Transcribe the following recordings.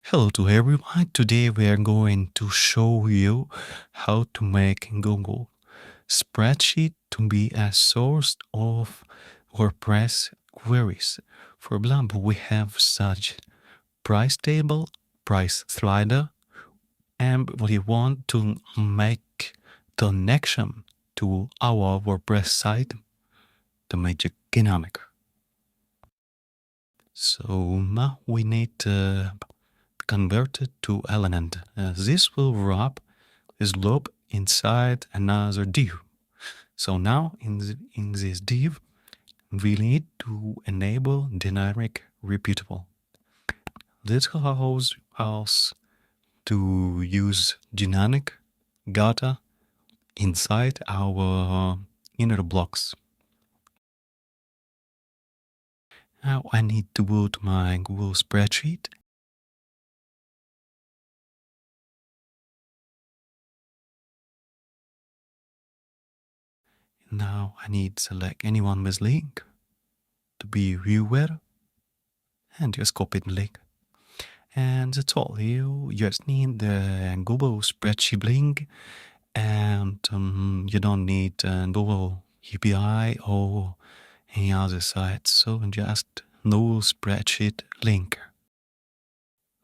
Hello to everyone. Today we are going to show you how to make Google spreadsheet to be a source of WordPress queries. For example, we have such price table, price slider, and we want to make connection to our WordPress site to make it dynamic. So now we need to convert it to element. This will wrap this loop inside another div. So now in this div, we need to enable dynamic repeatable. This allows us to use dynamic data inside our inner blocks. Now I need to go to my Google spreadsheet. Now I need to select anyone with link to be viewer and just copy the link. And that's all. You just need the Google spreadsheet link, and you don't need Google API or any other site. So just no spreadsheet link.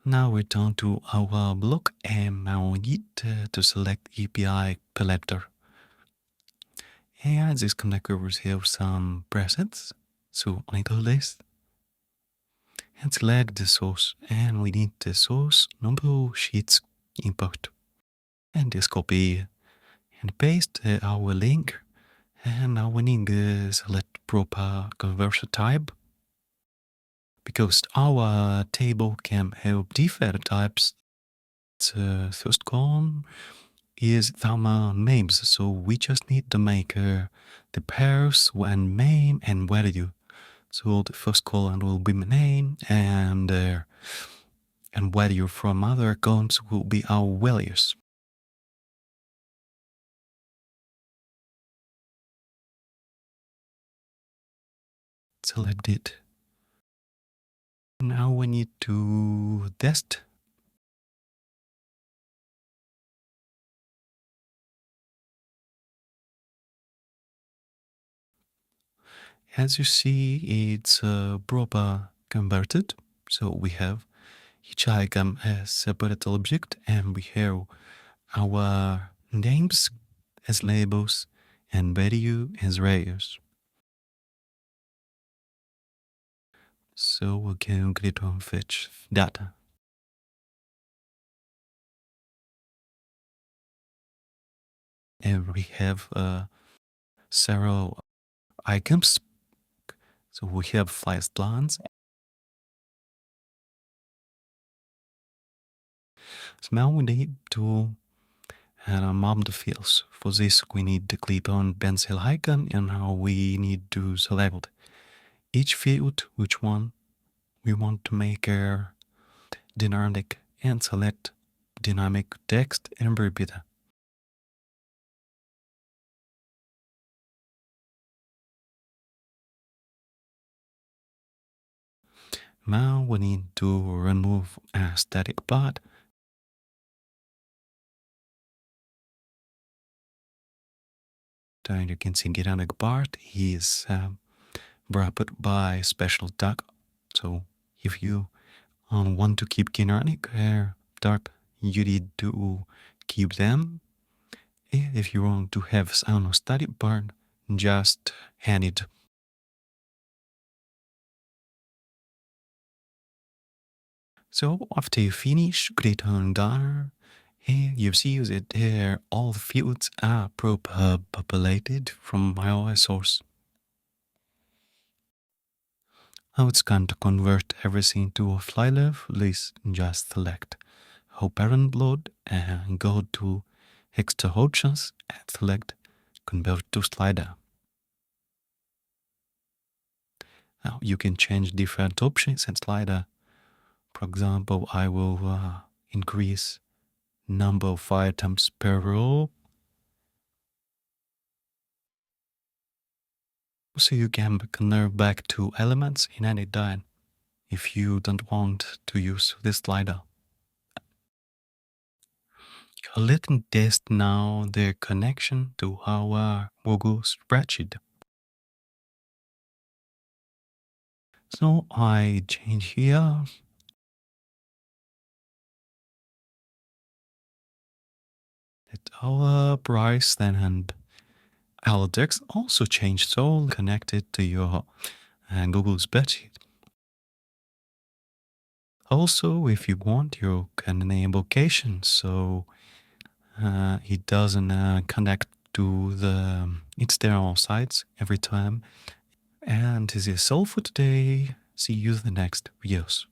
Now we turn to our block, and now we need to select API collector. And this connector will have some presets. So I do this. And select the source, and we need the source number sheets import. And just copy and paste our link. And now we need to select proper conversion type, because our table can have different types. The first column is our names, so we just need to make the pairs and name and value. So the first column will be my name, and value from other columns will be our values. Select it. Now we need to test. As you see, it's proper converted. So we have each item as separate object, and we have our names as labels and value as values. So we can click on fetch data. And we have several items. So we have 5 plans. So now we need to map the fields. For this, we need to click on pencil icon, and now we need to select each field, which one we want to make a dynamic, and select dynamic text and repeat. Now we need to remove a static part. Then you can see dynamic part is wrapped by special tag. So if you want to keep dynamic tag, you need to keep them. If you want to have some static part, just add it. So after you finish, click on done. Here you see that here all the fields are populated from my source. Now it's going to convert everything to a slider. Please just select whole parent load and go to extra options and select convert to slider. Now you can change different options and slider. For example, I will increase number of items per row, so you can convert back to elements in any time if you don't want to use this slider. Let me test now the connection to our Google spreadsheet. So I change here that our price then and our text also changed, so connected to your Google spreadsheet. Also, if you want, you can enable caching, so it doesn't connect to the external sites every time. And this is all for today. See you in the next videos.